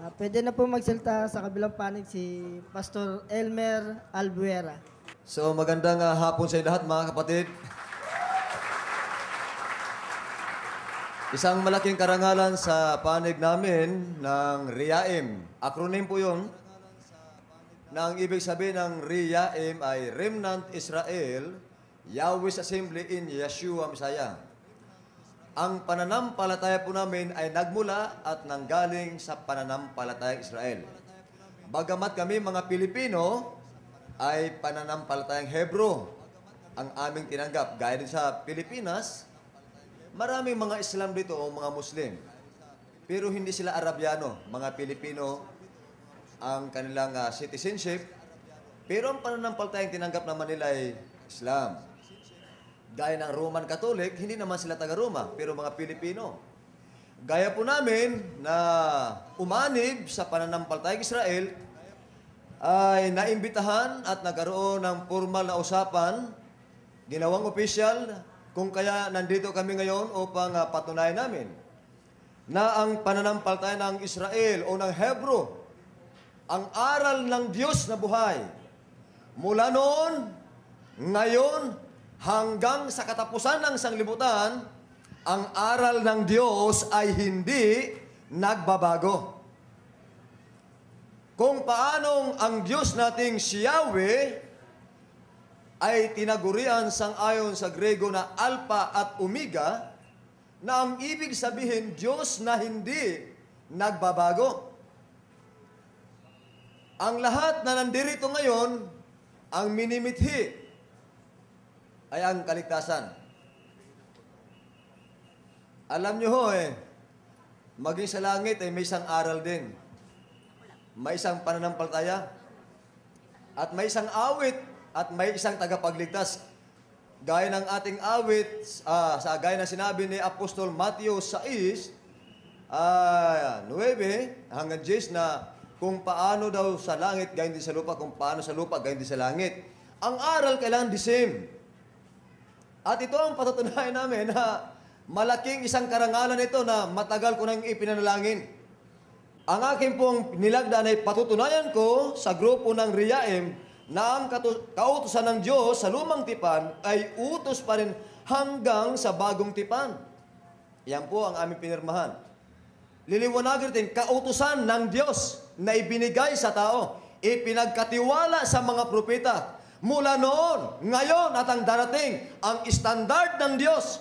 Pwede na po magsalita sa kabilang panig si Pastor Elmer Albuera. So magandang hapon sa lahat mga kapatid. Isang malaking karangalan sa panig namin ng RIAM. Acronym po yun. Na ang ibig sabihin ng RIAM ay Remnant Israel, Yahweh's Assembly in Yeshua Messiah. Ang pananampalataya po namin ay nagmula at nanggaling sa pananampalatayang Israel. Bagamat kami mga Pilipino ay pananampalatayang Hebro ang aming tinanggap. Gaya din sa Pilipinas, maraming mga Islam dito o mga Muslim. Pero hindi sila Arabiano, mga Pilipino ang kanilang citizenship. Pero ang pananampalatayang tinanggap naman nila ay Islam. Gaya ng Roman Catholic, hindi naman sila taga-Roma, pero mga Pilipino. Gaya po namin na umanib sa pananampalatayang Israel, ay naimbitahan at nagkaroon ng formal na usapan, ginawang opisyal, kung kaya nandito kami ngayon upang patunayan namin na ang pananampalataya ng Israel o ng Hebro, ang aral ng Diyos na buhay, mula noon, ngayon, hanggang sa katapusan ng sanglibutan, ang aral ng Diyos ay hindi nagbabago. Kung paanong ang Diyos nating si Yahweh ay tinagurian sang-ayon sa Grego na Alpha at Omega, na ang ibig sabihin Diyos na hindi nagbabago. Ang lahat na nandirito ngayon, ang minimithi ay ang kaligtasan. Alam nyo ho maging sa langit ay may isang aral din. May isang pananampalataya. At may isang awit at may isang tagapagligtas. Gaya ng ating awit, gaya ng sinabi ni Apostol Matthew 6, 9 hanggang 10 na kung paano daw sa langit, gayon din sa lupa, kung paano sa lupa, gayon din sa langit. Ang aral kailangan the same. At ito ang patutunayan namin na malaking isang karangalan ito na matagal ko nang ipinanalangin. Ang aking pong nilagdaan ay patutunayan ko sa grupo ng RIAM na ang kautusan ng Diyos sa lumang tipan ay utos pa rin hanggang sa bagong tipan. Yan po ang aming pinirmahan. Liliwanagin natin, kautusan ng Diyos na ibinigay sa tao, ipinagkatiwala sa mga propeta. Mula noon, ngayon at ang darating, ang standard ng Diyos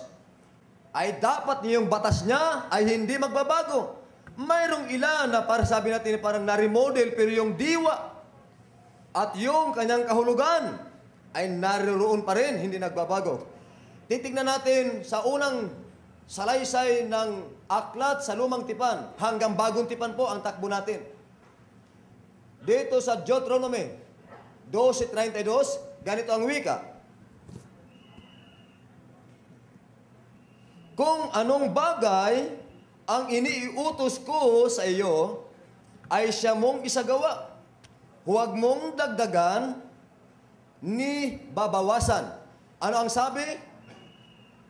ay dapat yung batas niya ay hindi magbabago. Mayroong ilan na para sabi natin parang na-remodel, pero yung diwa at yung kanyang kahulugan ay naroon pa rin, hindi nagbabago. Titignan natin sa unang salaysay ng aklat sa lumang tipan hanggang bagong tipan po ang takbo natin. Dito sa Deuteronomy 12:32, ganito ang wika. Kung anong bagay ang iniuutos ko sa iyo, ay siya mong isagawa. Huwag mong dagdagan ni babawasan. Ano ang sabi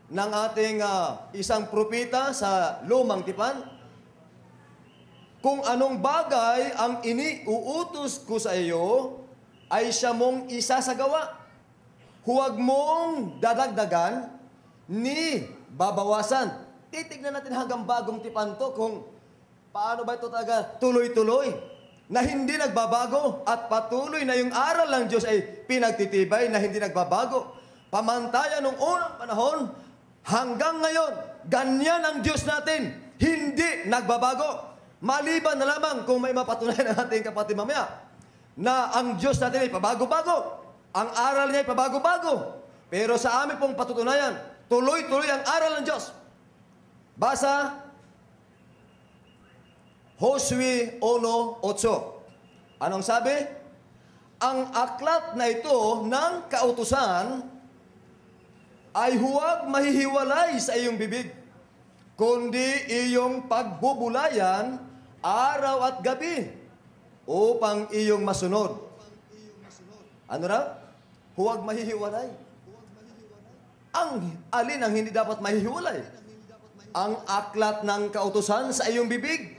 ng ating isang propeta sa lumang tipan? Kung anong bagay ang iniuutos ko sa iyo, ay siya mong isasagawa. Huwag mong dadagdagan ni babawasan. Titignan natin hanggang bagong tipan to kung paano ba ito talaga tuloy-tuloy na hindi nagbabago at patuloy na yung aral ng Diyos ay pinagtitibay na hindi nagbabago. Pamantayan nung unang panahon hanggang ngayon, ganyan ang Diyos natin, hindi nagbabago. Maliban na lamang kung may mapatunayan ng ating kapatid mamaya na ang Diyos natin ay pabago-bago. Ang aral niya ay pabago-bago. Pero sa amin pong patutunayan, tuloy-tuloy ang aral ng Diyos. Basa, Josue 1:8. Anong sabi? Ang aklat na ito ng kautusan ay huwag mahihiwalay sa iyong bibig, kundi iyong pagbubulayan araw at gabi, upang iyong masunod. Ano raw? Huwag mahihiwalay. Ang alin ang hindi dapat mahihiwalay? Ang aklat ng kautusan sa iyong bibig,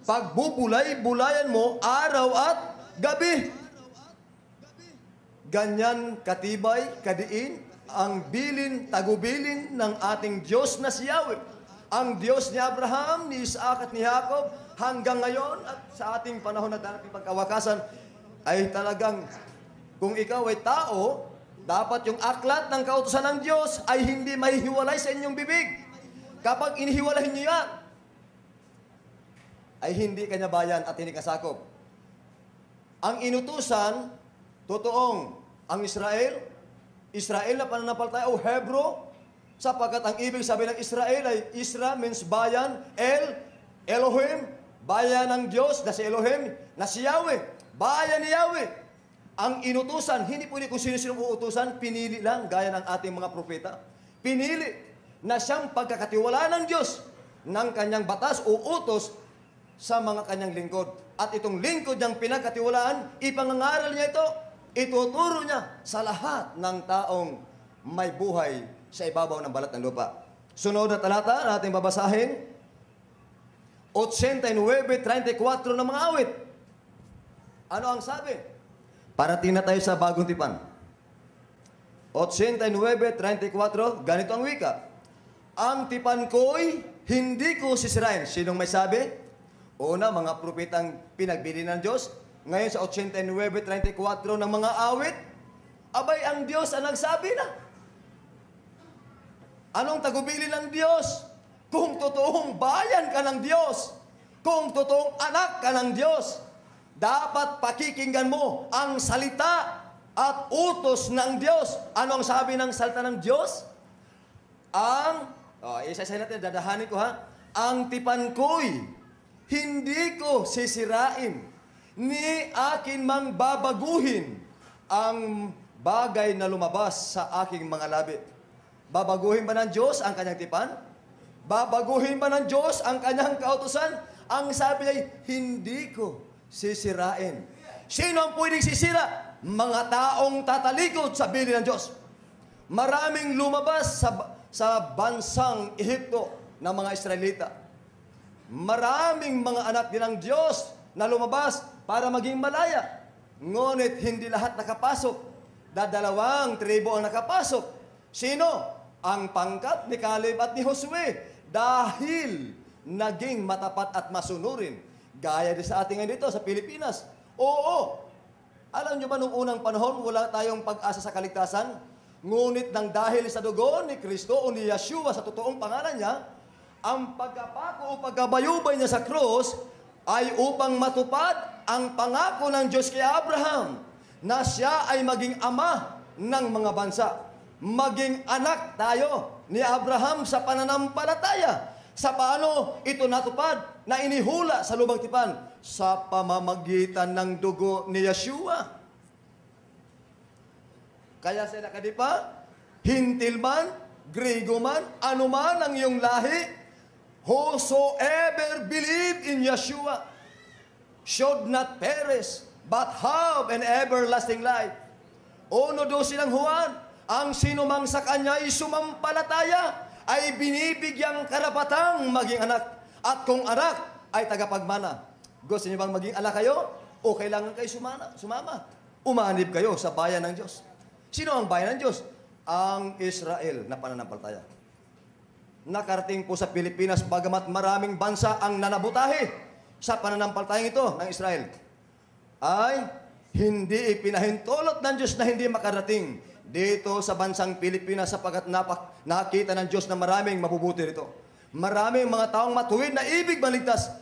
pagbubulay-bulayan mo araw at gabi. Ganyan katibay, kadiin, ang bilin, tagubilin ng ating Diyos na si Yahweh. Ang Diyos ni Abraham, ni Isaac at ni Jacob, hanggang ngayon at sa ating panahon na darating pagkawakasan, ay talagang, kung ikaw ay tao, dapat yung aklat ng kautusan ng Diyos ay hindi mahihiwalay sa inyong bibig. Kapag inihiwalay niyo yan, ay hindi kanya bayan at hindi kasakop. Ang inutusan, totoong, ang Israel na pananampalataya o Hebro, sapagkat ang ibig sabihin ng Israel ay Isra means bayan, Elohim, bayan ng Diyos na si Elohim, na si Yahweh, bayan ni Yahweh. Ang inutusan, hindi pwede kung sino-sino uutusan, pinili lang, gaya ng ating mga propeta. Pinili na siyang pagkakatiwalaan ng Diyos ng kanyang batas o utos sa mga kanyang lingkod. At itong lingkod niyang pinagkatiwalaan, ipangangaral niya ito, ituturo niya sa lahat ng taong may buhay sa ibabaw ng balat ng lupa. Sunod na talata na ating babasahin, 89:34 ng mga awit. Ano ang sabi? Parating na tayo sa bagong tipan. 89:34, ganito ang wika. Ang tipan ko'y hindi ko sisirain. Sinong may sabi? Una, mga propetang pinagbili ng Diyos. Ngayon sa 89:34 ng mga awit, abay ang Diyos ang nagsabi na. Anong tagubili ng Diyos? Kung totoong bayan ka ng Diyos, kung totoong anak ka ng Diyos, dapat pakikinggan mo ang salita at utos ng Diyos. Ano ang sabi ng salita ng Diyos? Isa-isa natin, dadahanin ko ha. Ang tipan ko'y hindi ko sisirain, ni akin mang babaguhin ang bagay na lumabas sa aking mga labi. Babaguhin ba ng Diyos ang kanyang tipan? Babaguhin ba ng Diyos ang kanyang kautusan? Ang sabi ay, hindi ko sisirain. Sino ang pwedeng sisira? Mga taong tatalikod sa bilin ng Diyos. Maraming lumabas sa bansang Ehipto ng mga Israelita. Maraming mga anak din ng Diyos na lumabas para maging malaya. Ngunit hindi lahat nakapasok. Dadalawang tribo ang nakapasok. Sino? Ang pangkat ni Caleb at ni Josue. Dahil naging matapat at masunurin. Gaya din sa ating ngayon dito sa Pilipinas. Oo. Alam nyo ba nung unang panahon, wala tayong pag-asa sa kaligtasan? Ngunit nang dahil sa dugo ni Kristo o ni Yeshua sa totoong pangalan niya, ang pagkapako o pagkabayubay niya sa krus ay upang matupad ang pangako ng Diyos kay Abraham na siya ay maging ama ng mga bansa. Maging anak tayo ni Abraham sa pananampalataya. Sa paano ito natupad na inihula sa lubang tipan? Sa pamamagitan ng dugo ni Yeshua. Kaya sa nakadipa, hintil man, Griego man, anuman ang iyong lahi, whosoever believe in Yeshua should not perish, but have an everlasting life. 1:12 ng Juan, ang sinumang sa kanya ay sumampalataya, ay binibigyang karapatang maging anak. At kung anak, ay tagapagmana. Gusto niyo bang maging anak kayo? O kailangan kayo sumama? Umanib kayo sa bayan ng Diyos. Sino ang bayan ng Diyos? Ang Israel na pananampalataya. Nakarating po sa Pilipinas, bagamat maraming bansa ang nanabutahi sa pananampalatayang ito ng Israel, ay hindi ipinahintulot ng Diyos na hindi makarating dito sa bansang Pilipinas sapagkat nakita ng Diyos na maraming mabubuti rito. Maraming mga taong matuwid na ibig maligtas.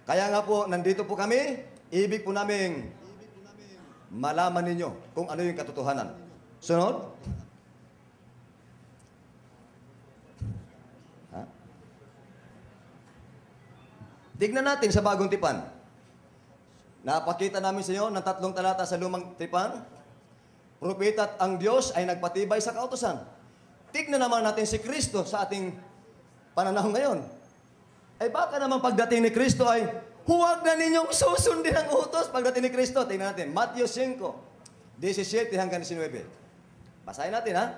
Kaya nga po, nandito po kami, ibig po namin malaman ninyo kung ano yung katotohanan. Sunod. Tignan natin sa bagong tipan. Napakita namin sa inyo ng 3 talata sa lumang tipan. Propeta at ang Diyos ay nagpatibay sa kautusan. Tignan naman natin si Kristo sa ating pananahon ngayon. Ay baka naman pagdating ni Kristo ay huwag na ninyong susundin ang utos pagdating ni Kristo. Tignan natin, Matthew 5:17 hanggang 19. Basahin natin ha.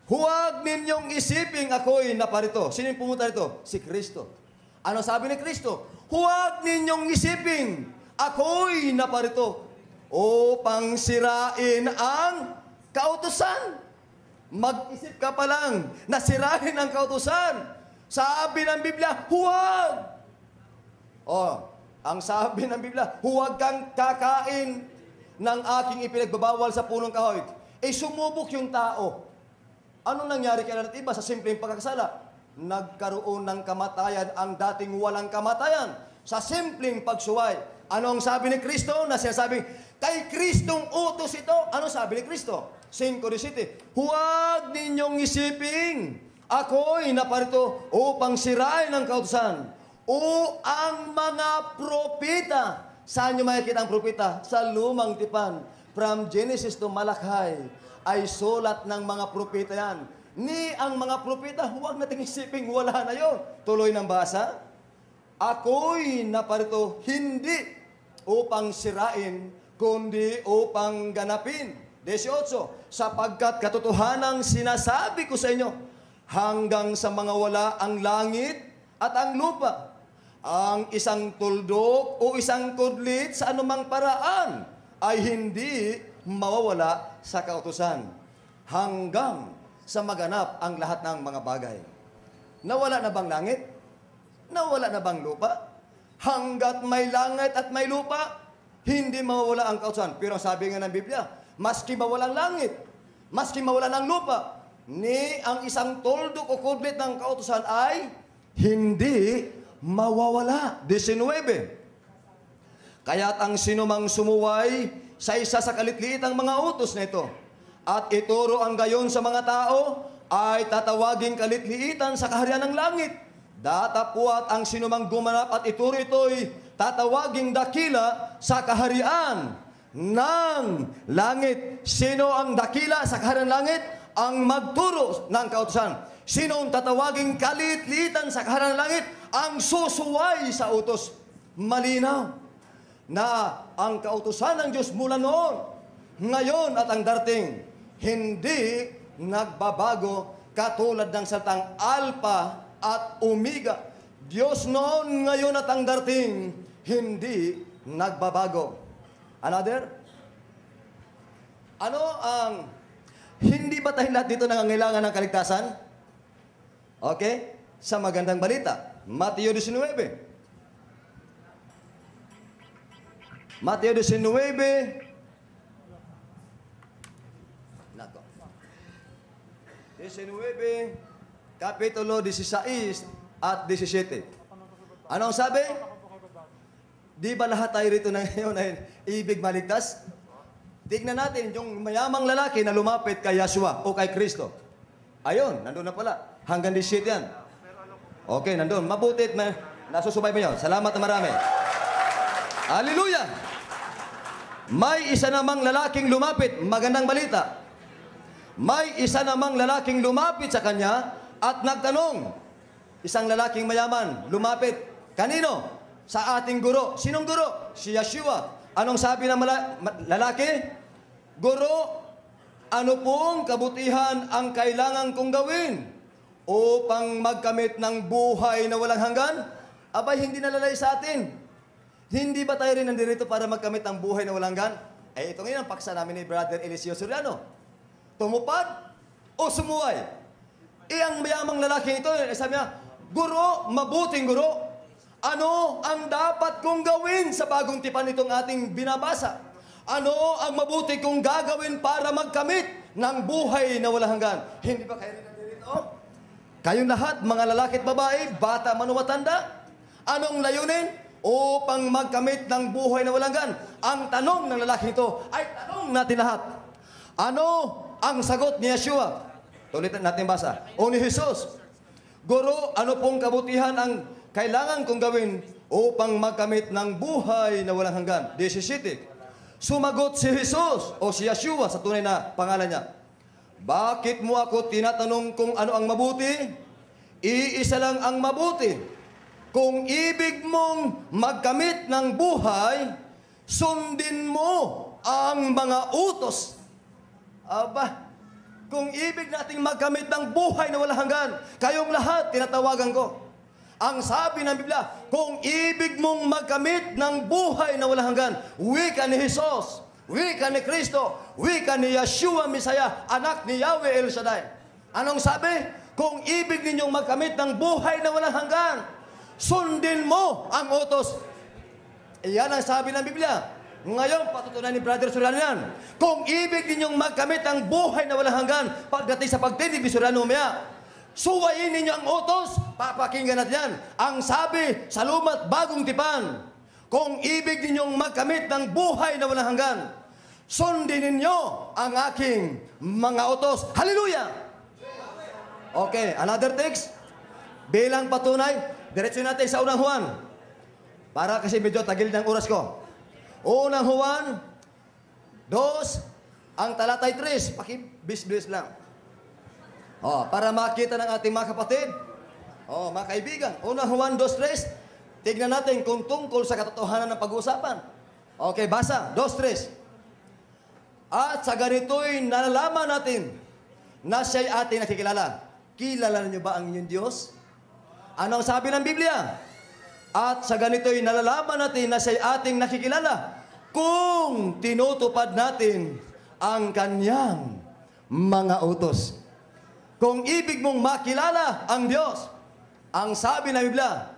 Huwag ninyong isiping ako'y naparito. Sino yung pumunta rito? Si Kristo. Ano sabi ni Kristo? huwag ninyong isiping, ako'y naparito upang sirain ang kautusan. Mag-isip ka pa lang na sirain ang kautusan. Sabi ng Biblia, huwag. Ang sabi ng Biblia, huwag kang kakain ng aking ipinagbabawal sa punong kahoy. Sumubok yung tao. Anong nangyari kay Adan at Eva sa simpleng pagkakasala? Nagkaroon ng kamatayan ang dating walang kamatayan sa simpleng pagsuway. Ano ang sabi ni Kristo na sinasabing, kay Kristong utos ito? Ano sabi ni Kristo? 5:17, huwag ninyong isiping, ako'y naparito upang sirain ang kautusan o ang mga propeta. Saan nyo makikita ang propeta? Sa lumang tipan. From Genesis to Malachi ay sulat ng mga propeta yan. Ni ang mga propeta, huwag nating isiping wala na yon. Tuloy ng basa. Ako'y naparito hindi upang sirain, kundi upang ganapin. 18, sapagkat katotohanang sinasabi ko sa inyo, hanggang sa mga wala ang langit at ang lupa, ang isang tuldok o isang kudlit sa anumang paraan ay hindi mawawala sa kautusan, hanggang sa maganap ang lahat ng mga bagay. Nawala na bang langit? Nawala na bang lupa? Hanggat may langit at may lupa, hindi mawawala ang kautusan. Pero sabi nga ng Biblia, maski mawalang langit, maski mawala ng lupa, ni ang isang tuldok o kudlit ng kautusan ay hindi mawawala. 19. Kaya't ang sinumang sumuway sa isa sa kalitliitang mga utos na ito at ituro ang gayon sa mga tao ay tatawaging kalitliitan sa kaharian ng langit. Datapwat ang sinumang gumanap at ituro ito'y tatawaging dakila sa kaharian ng langit. Sino ang dakila sa kaharian ng langit? Ang magturo ng kautusan. Sino ang tatawaging kalitliitan sa kaharian ng langit? Ang susuway sa utos. Malinaw na ang kautusan ng Diyos mula noon, ngayon at ang darating, hindi nagbabago katulad ng salitang Alpha at Omega. Diyos noon, ngayon at ang darating, hindi nagbabago. Another? Ano ang, hindi ba tayo lahat dito nangangailangan ng kaligtasan? Okay? Sa magandang balita, Mateo 19. Mateo 19. Nako. 19, Kapitulo 16 at 17. Anong sabi? Di ba lahat tayo rito na ngayon ay ibig maligtas? Tignan natin yung mayamang lalaki na lumapit kay Yahshua o kay Kristo. Ayun, nandun na pala. Hanggang 17 yan. Okay, nandun. Mabutit na nasusubay mo yun. Salamat na marami. Hallelujah! May isa namang lalaking lumapit. Magandang balita. May isa namang lalaking lumapit sa kanya at nagtanong. Isang lalaking mayaman, lumapit. Kanino? Sa ating guro. Sinong guro? Si Yahshua. Anong sabi ng lalaki? Guro, ano pong kabutihan ang kailangan kong gawin upang magkamit ng buhay na walang hanggan? Abay, hindi nalalay sa atin. Hindi ba tayo rin nandito para magkamit ng buhay na walang hanggan? Ito ngayon ang paksa namin ni Brother Eliseo Soriano. Tumupad o sumuway? Ang mayamang lalaki ito, sabi niya, Guro, mabuting guro, ano ang dapat kong gawin sa bagong tipan itong ating binabasa? Ano ang mabuti kong gagawin para magkamit ng buhay na walang hanggan? Hindi ba kayo rin nandito? Kayong lahat, mga lalaki at babae, bata man o matanda, anong layunin? Upang magkamit ng buhay na walang hanggan. Ang tanong ng lalaki ito ay tanong natin lahat. Ano ang sagot ni Yahshua? Tulitan natin basa. O ni Jesus, Guro, ano pong kabutihan ang kailangan kong gawin upang magkamit ng buhay na walang hanggan? 17. Sumagot si Jesus o si Yahshua sa tunay na pangalan niya. Bakit mo ako tinatanong kung ano ang mabuti? Iisa lang ang mabuti. Kung ibig mong magkamit ng buhay, sundin mo ang mga utos. Aba, kung ibig nating magkamit ng buhay na walang hanggan, kayong lahat tinatawagan ko. Ang sabi ng Biblia, kung ibig mong magkamit ng buhay na walang hanggan, wika ni Jesus, wika ni Kristo, wika ni Yeshua Misaya, anak ni Yahweh El Shaddai. Anong sabi? Kung ibig ninyong magkamit ng buhay na walang hanggan, sundin mo ang utos. Iyan ang sabi ng Biblia. Ngayon, patutunan ni Brother Soriano yan. Kung ibig ninyong magkamit ng buhay na walang hanggan, pagdating sa pagtinig ni Soriano Mea, suwayin ninyo ang utos, papakinggan natin yan. Ang sabi sa lumat bagong tipan, kung ibig ninyong magkamit ng buhay na walang hanggan, sundin ninyo ang aking mga utos. Hallelujah! Okay, another text. Bilang patunay, diretso natin sa unang Juan. Para kasi medyo tagil ng oras ko. Unang Juan, 2, ang talatay 3. Pakibis-bis lang. Para makita ng ating mga kapatid, mga kaibigan. Unang Juan 2:3, tignan natin kung tungkol sa katotohanan ng pag-uusapan. Okay, basa. 2:3. At sa ganito'y nalalaman natin na siya'y ating nakikilala. Kilala niyo ba ang inyong Diyos? Ano ang sabi ng Biblia? At sa ganito'y nalalaman natin na siya'y ating nakikilala kung tinutupad natin ang kanyang mga utos. Kung ibig mong makilala ang Diyos, ang sabi ng Biblia,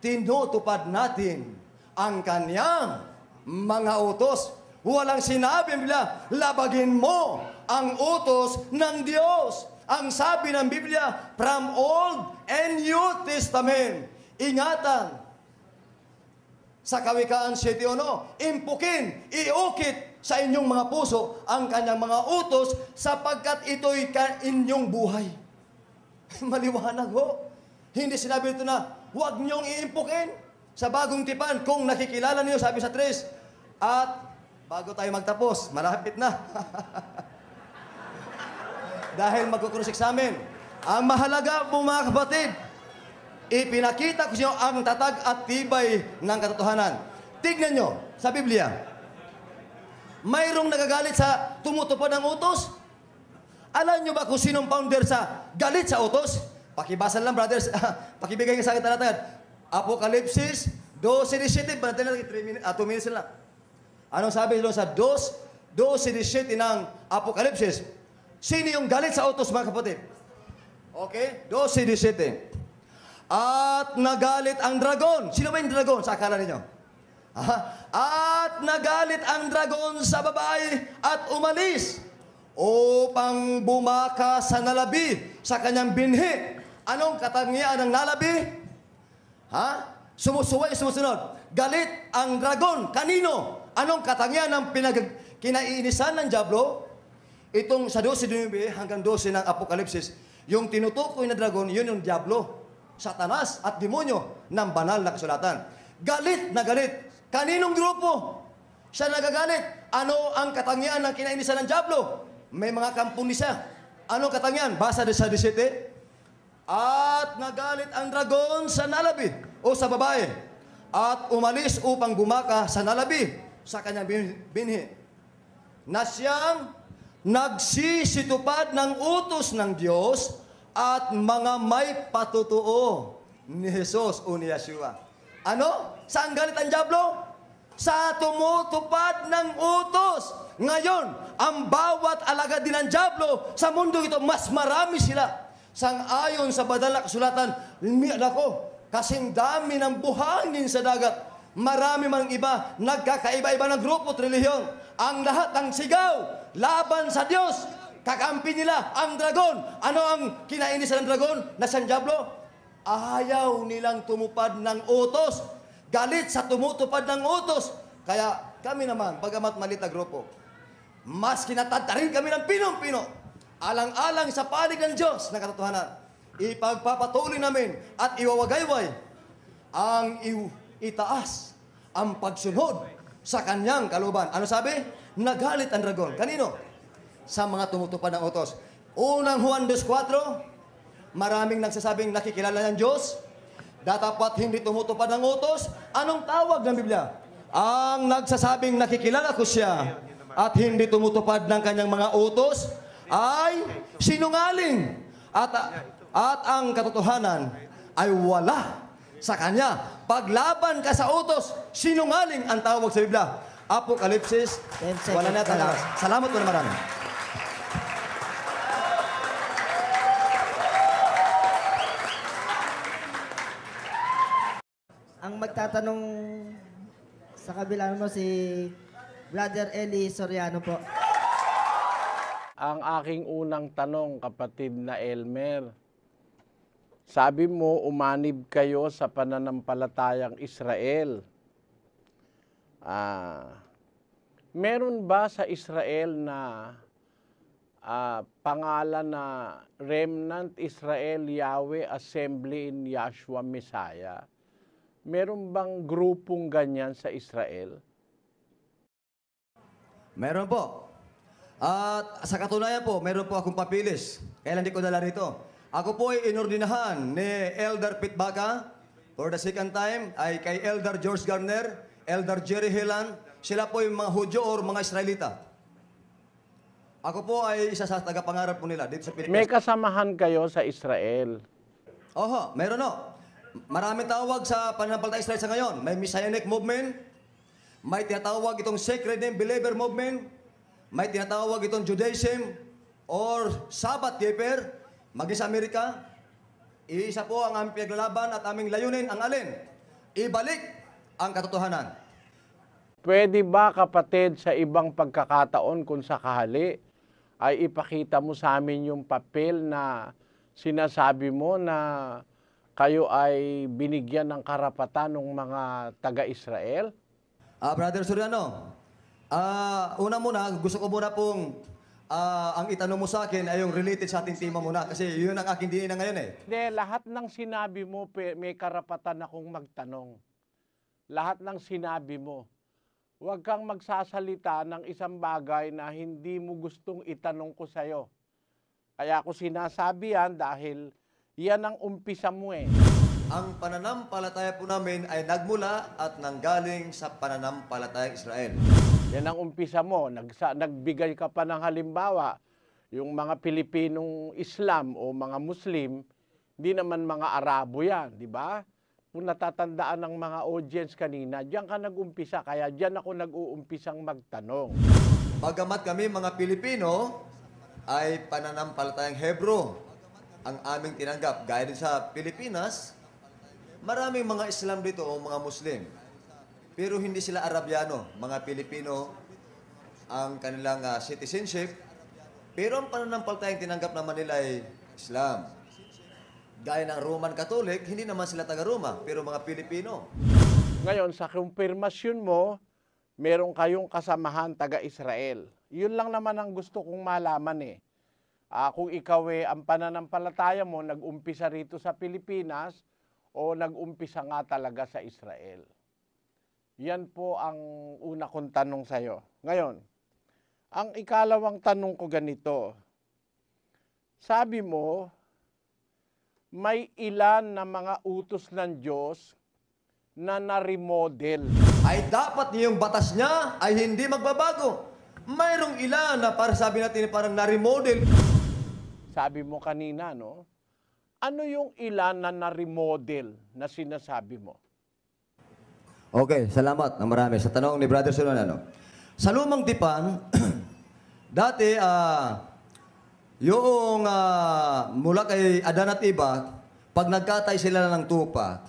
tinutupad natin ang kanyang mga utos. Walang sinabi ng Biblia, labagin mo ang utos ng Diyos. Ang sabi ng Biblia, from Old and New Testament, ingatan sa Kawikaan 7:1, impukin, iukit sa inyong mga puso ang kanyang mga utos sapagkat ito'y inyong buhay. Maliwanag ho. Hindi sinabi ito na huwag niyong iimpukin sa bagong tipan kung nakikilala niyo, sabi sa 3. At bago tayo magtapos, malapit na. Dahil magkukrus examen. Ang mahalaga po mga kapatid, ipinakita ko sa inyo ang tatag at tibay ng katotohanan. Tignan nyo sa Biblia. Mayroong nagagalit sa tumutupad ng utos? Alam nyo ba kung sinong founder sa galit sa utos? Pakibasa lang, brothers. Pakibigay nga sa akin talatagad. Apokalipsis 12:17. Banatan natin 2 minutes lang. Anong sabi doon sa 12:17 ng Apokalipsis? Sino yung galit sa utos, mga kapatid? Okay? 12:17. At nagalit ang dragon. Sino ba yung dragon sa akala ninyo? At nagalit ang dragon sa babae at umalis upang bumaka sa nalabi sa kanyang binhi. Anong katangian ng nalabi? Sumusunod. Galit ang dragon. Kanino? Anong katangian ng kinaiinisan ng diablo? Itong sa 12 hanggang 12 ng Apokalipsis, yung tinutukoy na dragon, yun yung diablo, Satanas at demonyo ng banal na kasulatan. Galit na galit. Kaninong grupo siya nagagalit? Ano ang katangian ng kinainisan ng diablo? May mga kampuni siya. Ano katangian? Basa sa 17. At nagalit ang dragon sa nalabi o sa babae at umalis upang gumaka sa nalabi sa kanyang binhi na siyang nagsisitupad ng utos ng Diyos at mga may patutuo ni Jesus o ni Yeshua. Ano? Saan galit ang diablo? Sa tumutupad ng utos. Ngayon, ang bawat alagad din ng diablo sa mundo ito, mas marami sila. Sang-ayon sa banal na kasulatan, nako, kasing dami ng buhangin sa dagat. Marami mang iba, nagkakaiba-iba ng grupo at relihiyon. Ang lahat ng sigaw, laban sa Diyos. Kakampi nila ang dragon. Ano ang kinainisan ng dragon? Nasaan diablo? Ayaw nilang tumupad ng utos. Galit sa tumutupad ng utos. Kaya kami naman, bagamat malit na grupo, mas kinatatarin kami ng pinong-pino. Alang-alang sa panig ng Diyos na katotohanan. Ipagpapatuloy namin at iwawagayway ang itaas ang pagsunod sa kanyang kalooban. Ano sabi? Nagalit ang dragon. Kanino? Sa mga tumutupad ng utos. Unang Juan 2:4, maraming nagsasabing nakikilala ng Diyos, datapat hindi tumutupad ng utos. Anong tawag ng Biblia? Ang nagsasabing nakikilala ko siya at hindi tumutupad ng kanyang mga utos ay sinungaling. At ang katotohanan ay wala sa Kanya. Paglaban ka sa utos, sinungaling ang tawag sa Biblia. Apokalipsis, 10 seconds wala na na lang. Salamat po na marami. Ang magtatanong sa kabila mo si Brother Eli Soriano po. Ang aking unang tanong, kapatid na Elmer, sabi mo umanib kayo sa pananampalatayang Israel. Meron ba sa Israel na pangalan na Remnant Israel Yahweh Assembly in Yahshua Messiah? Meron bang grupong ganyan sa Israel? Meron po. At sa katunayan po, meron po akong papilis. Kaya hindi ko dala rito. Ako po ay inordinahan ni Elder Pete Baca for the second time, ay kay Elder George Garner, Elder Jerry Hillan. Sila po yung mga Hudyo or mga Israelita. Ako po ay isa sa tagapangarap po nila dito sa Pilipinas. May kasamahan kayo sa Israel. Oho, meron o. Maraming tawag sa pananampalataya Israel sa ngayon. May Messianic Movement, may tinatawag itong Sacred Name Believer Movement, may tinatawag itong Judaism or Sabbath Keeper. Maging sa Amerika, isa po ang aming pinaglalaban at aming layunin ang alin? Ibalik ang katotohanan. Pwede ba, kapatid, sa ibang pagkakataon kung sakali ay ipakita mo sa amin yung papel na sinasabi mo na kayo ay binigyan ng karapatan ng mga taga-Israel? Brother Soriano, una muna, gusto ko muna pong ang itanong mo sa akin ay yung related sa ating tema muna kasi yun ang aking diin na ngayon eh. Hindi, lahat ng sinabi mo, may karapatan akong magtanong. Lahat ng sinabi mo. Huwag kang magsasalita ng isang bagay na hindi mo gustong itanong ko sa'yo. Kaya ako sinasabi yan dahil yan ang umpisa mo eh. Ang pananampalataya po namin ay nagmula at nanggaling sa pananampalatayang Israel. Yan ang umpisa mo. Nagbigay ka pa ng halimbawa. Yung mga Pilipinong Islam o mga Muslim, hindi naman mga Arabo yan, di ba? Kung natatandaan ng mga audience kanina, diyan ka nag-umpisa, kaya diyan ako nag-uumpisang magtanong. Bagamat kami mga Pilipino ay pananampalatayang Hebro ang aming tinanggap. Gaya din sa Pilipinas, maraming mga Islam dito o mga Muslim. Pero hindi sila Arabiano, mga Pilipino ang kanilang citizenship. Pero ang pananampalatayang tinanggap naman nila ay Islam. Gaya ng Roman Catholic, hindi naman sila taga-Roma, pero mga Pilipino. Ngayon, sa kumpirmasyon mo, meron kayong kasamahan taga-Israel. Yun lang naman ang gusto kong malaman eh. Kung ikaw ang pananampalataya mo, nag-umpisa rito sa Pilipinas o nag-umpisa nga talaga sa Israel. Yan po ang una kong tanong sa'yo. Ngayon, ang ikalawang tanong ko ganito. Sabi mo, may ilan na mga utos ng Diyos na na-remodel. Ay dapat yung batas niya ay hindi magbabago. Mayroong ilan na para sabi natin parang na-remodel. Sabi mo kanina, no? Ano yung ilan na na-remodel na sinasabi mo? Okay, salamat ng marami. Sa tanong ni Brother Solano. Sa lumang tipan, dati, yung mula kay Adan at Eva, pag nagkatay sila ng tupa,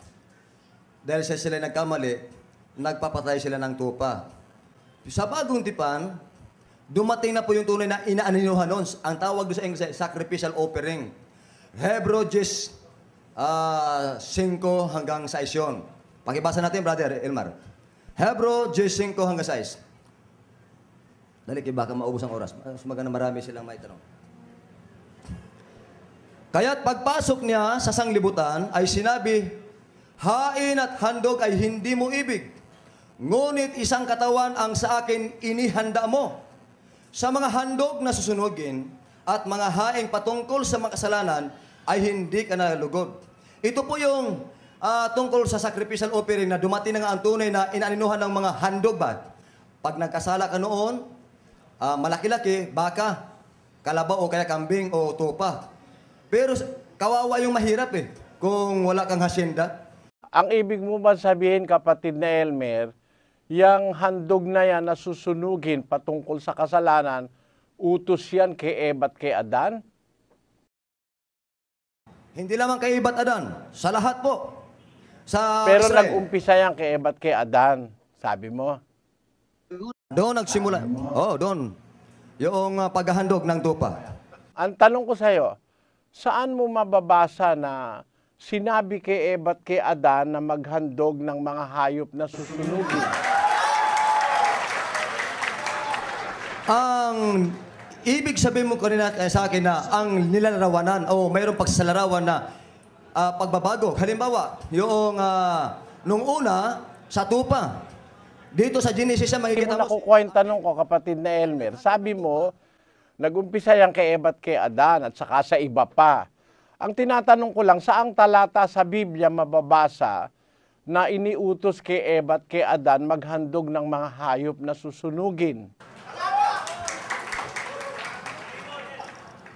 dahil sila nagkamali, nagpapatay sila ng tupa. Sa bagong tipan, dumating na po yung tunay na inaaninuhan noon. Ang tawag doon sa English, sacrificial offering. Hebrew 5 hanggang 6 yun. Pakibasa natin, Brother Elmar. Hebrew 5 hanggang 6. Dali, baka maubos ang oras. Mas maganda marami silang may tanong. Kaya't pagpasok niya sa sanglibutan ay sinabi, hain at handog ay hindi mo ibig. Ngunit isang katawan ang sa akin inihanda mo. Sa mga handog na susunugin at mga haing patungkol sa mga kasalanan ay hindi ka nalugod. Ito po yung tungkol sa sacrificial offering na dumating na nga ang tunay na inaaninuhan ng mga handog ba? Pag nagkasala ka noon, malaki-laki, baka, kalabaw o kaya kambing o tupa. Pero kawawa yung mahirap kung wala kang hasyenda. Ang ibig mo ba sabihin, kapatid na Elmer, yang handog na yan na susunugin patungkol sa kasalanan, utos yan kay Eva at kay Adan? Hindi lamang kay Eva at Adan, sa lahat po. Sa Pero Israel. nag-umpisa yan kay Eva at kay Adan, sabi mo. Doon nagsimula. Doon. Yung paghahandog ng tupa. Ang tanong ko sa'yo, saan mo mababasa na sinabi kay Eva at kay Adan na maghandog ng mga hayop na susunugin? Ang ibig sabihin mo kanina sa akin na ang nilalarawanan o mayroong pagsasalarawan na pagbabago. Halimbawa, yung nung una, sa tupa. Dito sa Genesis siya Hindi makikita mo mo. nakukuha yung tanong ko, kapatid na Elmer. Sabi mo, nag-umpisa yan kay Eva at kay Adan at saka sa iba pa. Ang tinatanong ko lang, saang talata sa Biblia mababasa na iniutos kay Eva at kay Adan maghandog ng mga hayop na susunugin?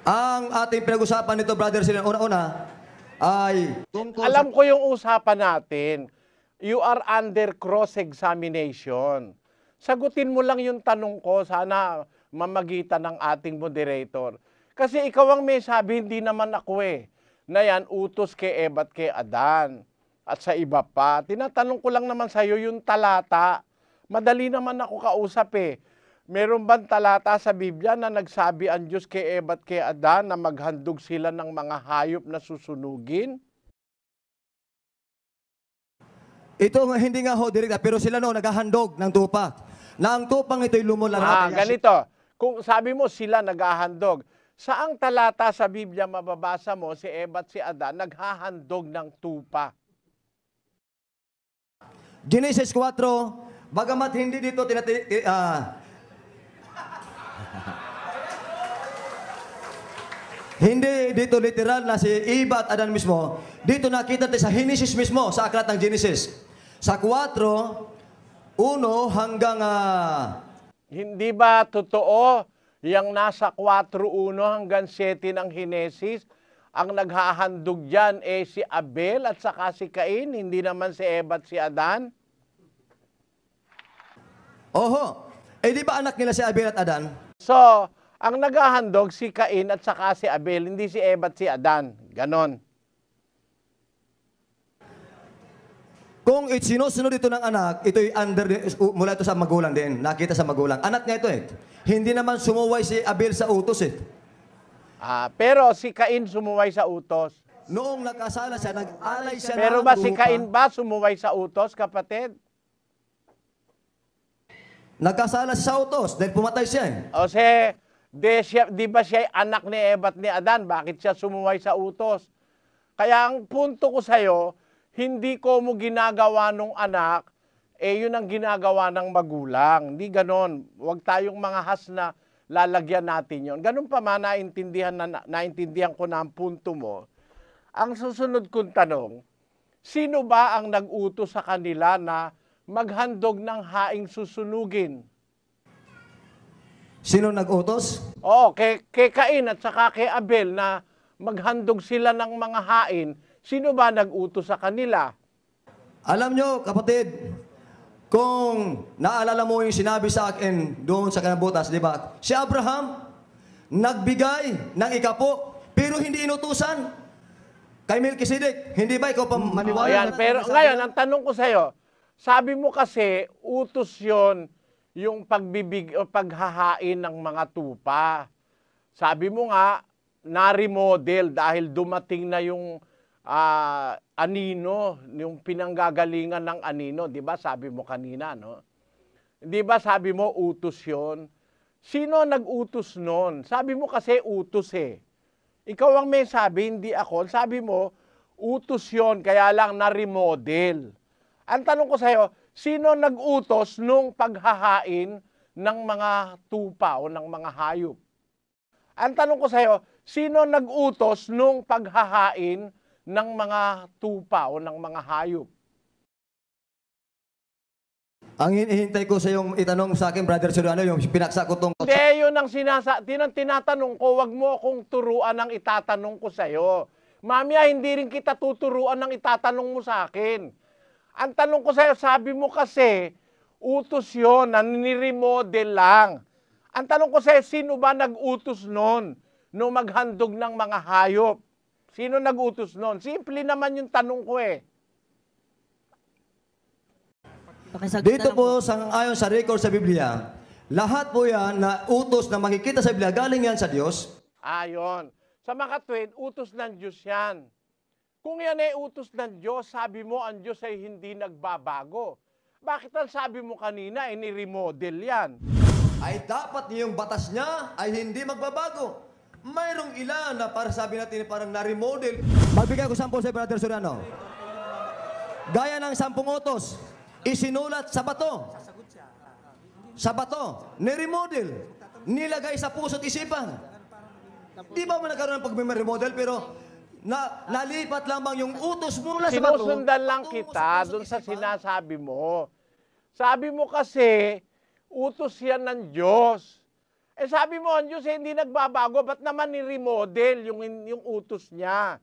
Ang ating pinag-usapan nito, brother, sila una-una, ay tungkol Alam ko yung usapan natin. You are under cross-examination. Sagutin mo lang yung tanong ko, sana mamagitan ng ating moderator. Kasi ikaw ang may sabi, hindi naman ako na yan, utos kay Eva at kay Adan. At sa iba pa. Tinatanong ko lang naman sa'yo yung talata. Madali naman ako kausap Meron bang talata sa Biblia na nagsabi ang Diyos kay Eva at kay Adan na maghandog sila ng mga hayop na susunugin? ito nga hindi nga ho direkta, pero sila no naghahandog ng tupa. Na ang tupang ito'y lumulan. Ganito. Kung sabi mo sila naghahandog, saang talata sa Biblia mababasa mo si Eva at si Adan naghahandog ng tupa? Genesis 4, bagamat hindi dito hindi dito literal na si Eva at Adan mismo, dito nakita tayo sa Genesis mismo, sa aklat ng Genesis. Sa 4, 1 hanggang Hindi ba totoo yung nasa 4:1 hanggang 7 ng Henesis? Ang naghahandog dyan si Abel at saka si Cain, hindi naman si Eva at si Adan? Oho. Di ba anak nila si Abel at Adan? So, ang naghahandog si Cain at saka si Abel, hindi si Eva at si Adan. Ganon. Kung sinusunod ito ng anak, ito'y mula ito sa magulang din. Nakita sa magulang. Anak niya ito Hindi naman sumuway si Abel sa utos Pero si Cain sumuway sa utos. Noong nakasala siya, nag-alay siya Pero ng ba si lupa. Cain ba sumuway sa utos, kapatid? Nagkasala siya sa utos dahil pumatay siya O di ba siya anak ni Eva at ni Adan? Bakit siya sumuway sa utos? Kaya ang punto ko sa'yo, hindi ko mo ginagawa nung anak, yun ang ginagawa ng magulang. Hindi ganon. Huwag tayong mga has na lalagyan natin yon. Ganun pa man, naintindihan ko na ang punto mo. Ang susunod kong tanong, sino ba ang nag-utos sa kanila na maghandog ng haing susunugin? Sino nag-utos? Oo, kay Cain at saka kay Abel na maghandog sila ng mga hain. Sino ba nag-utos sa kanila? Alam nyo, kapatid, kung naalala mo yung sinabi sa akin doon sa kanabutas, di ba? Si Abraham, nagbigay ng ikapo, pero hindi inutusan. Kay Melchizedek, hindi ba ikaw pa maniwala? Ayan, pero ngayon, ang tanong ko sa'yo, sabi mo kasi, utos yon yung paghahain ng mga tupa. Sabi mo nga, na-remodel dahil dumating na yung anino, yung pinanggagalingan ng anino, 'di ba? Sabi mo kanina, no? 'Di ba sabi mo utos 'yon? Sino nag-utos noon? Sabi mo kasi utos Ikaw ang may sabi, hindi ako. Sabi mo utos 'yon, kaya lang na-remodel. Ang tanong ko sa iyo, sino nag-utos nung paghahain ng mga tupa o ng mga hayop? Ang tanong ko sa iyo, sino nag-utos nung paghahain ng mga tupa o ng mga hayop? Ang hinihintay ko sa yung itanong sa akin, Brother Soriano, yung pinaksa ko tong... Hindi, yun ang tinatanong ko, wag mo akong turuan ang itatanong ko sa'yo. Mamaya, hindi rin kita tuturuan ng itatanong mo sa akin. Ang tanong ko sa'yo, sabi mo kasi, utos yun, na niremodel lang. Ang tanong ko sa'yo, sino ba nag-utos nun? Nung maghandog ng mga hayop? Sino nag-utos nun? Simple naman yung tanong ko eh. Pakisagot Dito na lang po. po, ayon sa record sa Biblia, lahat po yan na utos na makikita sa Biblia, galing yan sa Diyos. Ayon. Sa mga twin, utos ng Diyos yan. Kung yan ay utos ng Diyos, sabi mo ang Diyos ay hindi nagbabago. Bakit ang sabi mo kanina, ni-remodel yan? Ay dapat yung batas niya ay hindi magbabago. Mayroong ilan na para sabi natin parang na-remodel. Magbigay ko sample sa Brother Soriano. Gaya ng 10 utos, isinulat sa bato. Sa bato, ni-remodel. Nilagay sa puso't isipan. Di ba man nagkaroon ng pag-remodel pero nalipat lamang yung utos mula sa bato. Sinusundan lang patungo kita puso't doon sa isipan. sinasabi mo. Sabi mo kasi, utos yan ng Diyos. Eh sabi mo, ang Diyos eh, hindi nagbabago, ba't naman ni-remodel yung utos niya?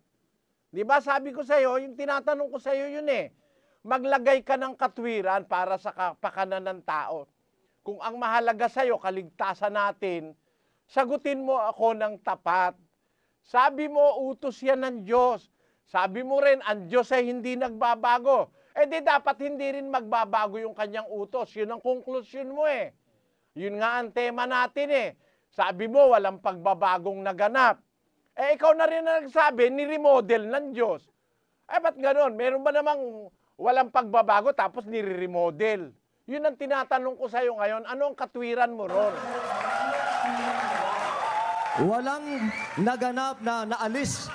Di ba sabi ko sa'yo, yung tinatanong ko sa'yo yun eh. Maglagay ka ng katwiran para sa kapakanan ng tao. Kung ang mahalaga sa'yo, kaligtasan natin, sagutin mo ako ng tapat. Sabi mo, utos yan ng Diyos. Sabi mo rin, ang Diyos ay hindi nagbabago. Eh di dapat hindi rin magbabago yung kanyang utos. Yun ang konklusyon mo eh. Yun nga ang tema natin eh. Sabi mo, walang pagbabagong naganap. Eh ikaw na rin na nagsabi, ni-remodel ng Diyos. Eh ba't ganon? Meron ba namang walang pagbabago tapos nire-remodel? Yun ang tinatanong ko sa'yo ngayon. Ano ang katwiran mo ron? Walang naganap na naalis.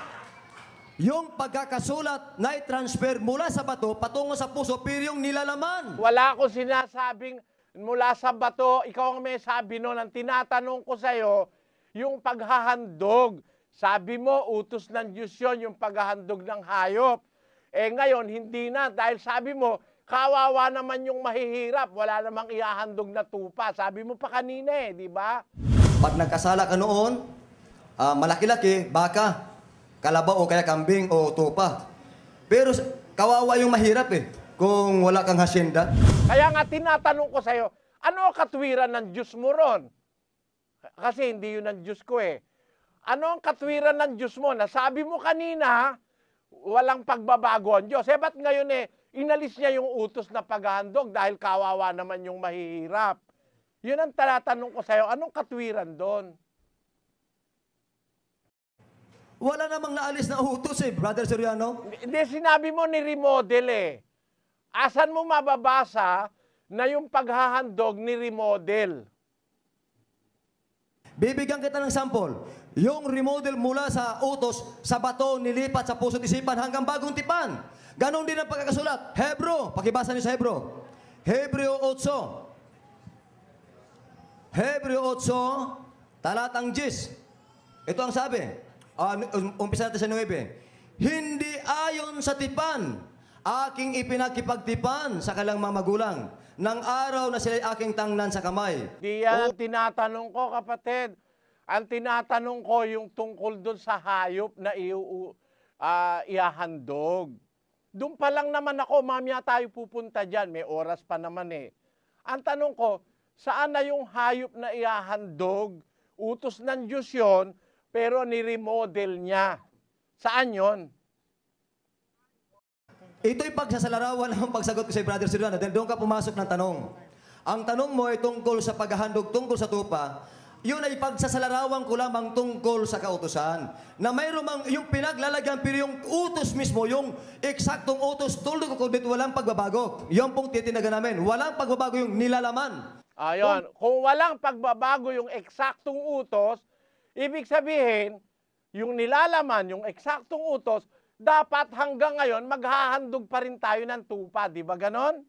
Yung pagkakasulat na i-transfer mula sa bato patungo sa puso, pero yung nilalaman. Wala akong sinasabing mula sa bato, ikaw ang may sabi noon. Ang tinatanong ko sa'yo, yung paghahandog. Sabi mo, utos ng Diyos yun, yung paghahandog ng hayop. Eh ngayon, hindi na. Dahil sabi mo, kawawa naman yung mahihirap. Wala namang ihahandog na tupa. Sabi mo pa kanina eh, di ba? Pag nagkasala ka noon, malaki-laki, baka, kalabaw o kaya kambing o tupa. Pero kawawa yung mahirap eh, kung wala kang hasyenda. Kaya nga tinatanong ko sa'yo, ano ang katwiran ng Diyos mo ron? Kasi hindi yun ang Diyos ko eh. Ano ang katwiran ng Diyos mo? Nasabi mo kanina, walang pagbabago ang Diyos. Eh ba't ngayon eh, inalis niya yung utos na paghahandog dahil kawawa naman yung mahihirap? Yun ang tinatanong ko sa'yo, anong katwiran doon? Wala namang naalis na utos eh, Brother Soriano. Hindi, sinabi mo ni remodel eh. Asan mo mababasa na yung paghahandog ni remodel? Bibigyan kita ng sample. Yung remodel mula sa utos, sa bato, nilipat sa puso't isipan hanggang bagong tipan. Ganon din ang pagkakasulat. Hebro, pakibasa niyo sa Hebro. Hebreo 8. Hebreo 8, talatang 10. Ito ang sabi. Umpisa natin sa 9. Hindi ayon sa tipan, aking ipinakipagtipan sa kalang mga magulang, ng araw na sila'y aking tangnan sa kamay. Di yan ang tinatanong ko, kapatid. Ang tinatanong ko yung tungkol doon sa hayop na ihahandog. Doon pa lang naman ako, mamaya tayo pupunta dyan. May oras pa naman eh. Ang tanong ko, saan na yung hayop na ihahandog? Utos ng Diyos yun, pero ni-remodel niya. Saan yon? Ito'y pagsasalarawan ng pagsagot ko sa Brother Soriano dahil doon ka pumasok ng tanong. Ang tanong mo ay tungkol sa paghahandog, tungkol sa tupa. Yun ay pagsasalarawan ko lamang tungkol sa kautusan. Na mayroon mang yung pinaglalagyan, pero yung utos mismo, yung eksaktong utos, tulad ko dito, walang pagbabago. Yung pong titinagan namin, walang pagbabago yung nilalaman. Ayon, kung walang pagbabago yung eksaktong utos, ibig sabihin, yung nilalaman, yung eksaktong utos, dapat hanggang ngayon maghahandog pa rin tayo ng tupa. Di ba ganon?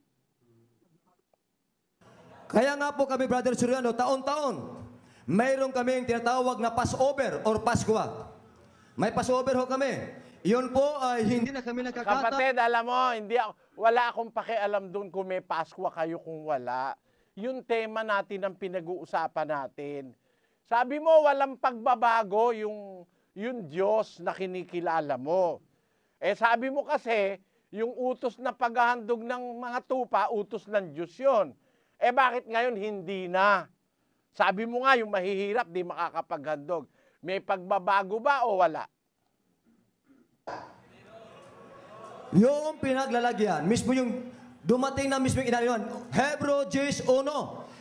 Kaya nga po kami, Brother Soriano, taon-taon, mayroon kaming tinatawag na Passover or Paskwa. May Passover ho kami. Iyon po ay hindi na kami nakakata. Kapatid, alam mo, wala akong pakialam doon kung may Paskwa kayo kung wala. Yung tema natin ang pinag-uusapan natin. Sabi mo, walang pagbabago yung Diyos na kinikilala mo. Eh sabi mo kasi, Yung utos na paghahandog ng mga tupa, utos ng Diyos yun. Eh bakit ngayon hindi na? Sabi mo nga, yung mahihirap, di makakapaghandog. May pagbabago ba o wala? Yung pinaglalagyan, mismo yung dumating na mismo yung inaliwan, Hebro 10:1,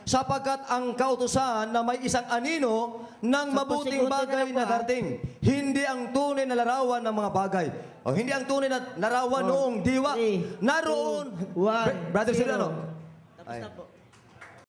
sapagkat ang kautusan na may isang anino ng mabuting bagay na darating, hindi ang tunay na larawan ng mga bagay, o hindi ang tunay na larawan noong diwa, naroon, Brother Siriano, Tapos na po.